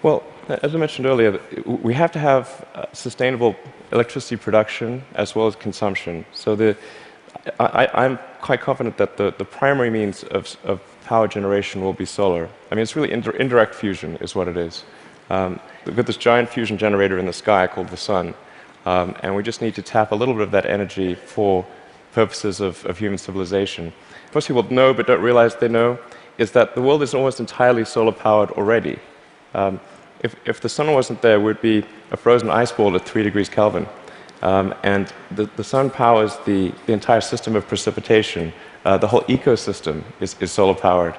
Well, as I mentioned earlier, we have to have sustainable electricity production as well as consumption. So I'm quite confident that the primary means of power generation will be solar. I mean, it's really indirect fusion is what it is. We've got this giant fusion generator in the sky called the sun, and we just need to tap a little bit of that energy for purposes of human civilization. Most people know but don't realize they know is that the world is almost entirely solar-powered already. If the sun wasn't there, we'd be a frozen ice ball at 3 degrees Kelvin. And the sun powers the entire system of precipitation. The whole ecosystem is solar-powered.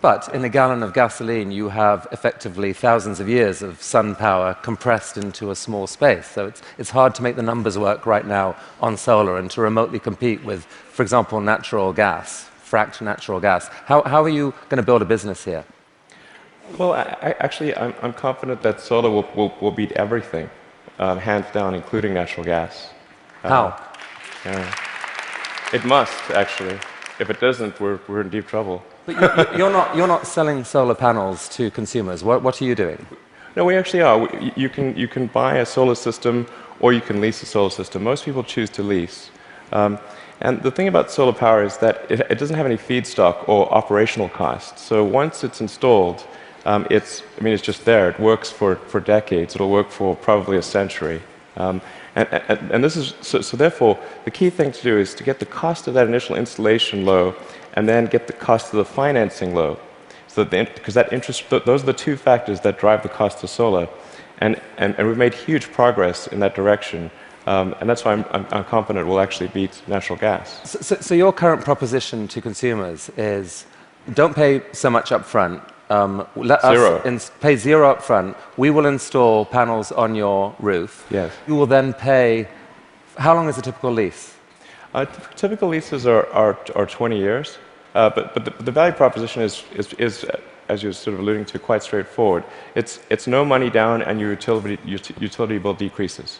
But in a gallon of gasoline, you have effectively thousands of years of sun power compressed into a small space. So it's hard to make the numbers work right now on solar and to remotely compete with, for example, natural gas, fracked natural gas. How are you going to build a business here? Well, actually, I'm confident that solar will beat everything, hands down, including natural gas. How? It must, actually. If it doesn't, we're in deep trouble. But you're not selling solar panels to consumers. What are you doing? No, we actually are. You can buy a solar system or you can lease a solar system. Most people choose to lease. And the thing about solar power is that it doesn't have any feedstock or operational costs. So once it's installed, it's just there. It works for decades. It'll work for probably a century. And this is so therefore the key thing to do is to get the cost of that initial installation low, and then get the cost of the financing low. So because that interest, those are the two factors that drive the cost of solar, and we've made huge progress in that direction. And that's why I'm confident we'll actually beat natural gas. So your current proposition to consumers is don't pay so much up front. Let us pay zero up front. We will install panels on your roof. Yes. You will then pay. How long is a typical lease? Typical leases are 20 years, but the value proposition is, as you're sort of alluding to, quite straightforward. It's no money down, and your utility bill decreases.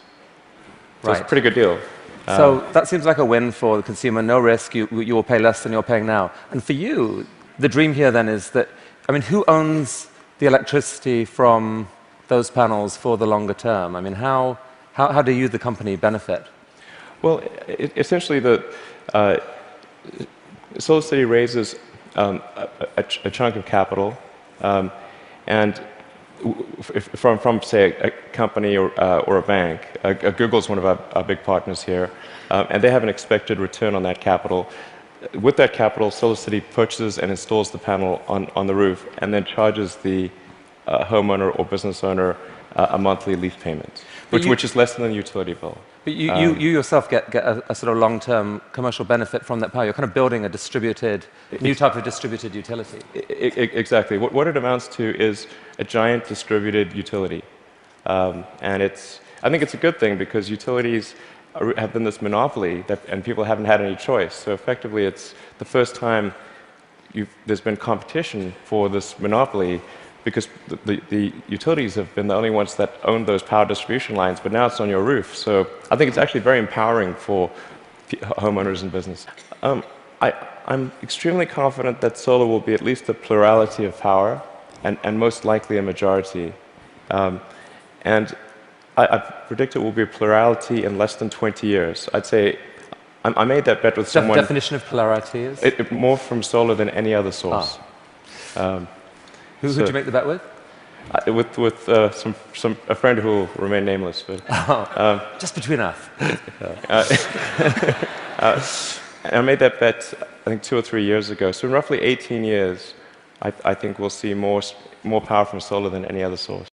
So Right. it's a pretty good deal. So that seems like a win for the consumer. No risk. You will pay less than you're paying now. And for you, the dream here then is that, I mean, who owns the electricity from those panels for the longer term? I mean, how do you, the company, benefit? Well, essentially, SolarCity raises a chunk of capital, and from say a company or a bank. Google is one of our big partners here, and they have an expected return on that capital. With that capital, SolarCity purchases and installs the panel on the roof, and then charges the homeowner or business owner a monthly lease payment, which is less than the utility bill. But you yourself get a sort of long-term commercial benefit from that power. You're kind of building a new type of distributed utility. Exactly. What it amounts to is a giant distributed utility. And I think it's a good thing because utilities have been this monopoly, and people haven't had any choice. So effectively, it's the first time there's been competition for this monopoly, because the utilities have been the only ones that own those power distribution lines, but now it's on your roof. So I think it's actually very empowering for homeowners and business. I'm extremely confident that solar will be at least a plurality of power, and most likely a majority. And I predict it will be a plurality in less than 20 years. I'd say I made that bet with someone. The definition of plurality is? More from solar than any other source. Who did you make the bet with? With a friend who will remain nameless. But, just between us. I made that bet, I think, 2 or 3 years ago. So in roughly 18 years, I think we'll see more power from solar than any other source.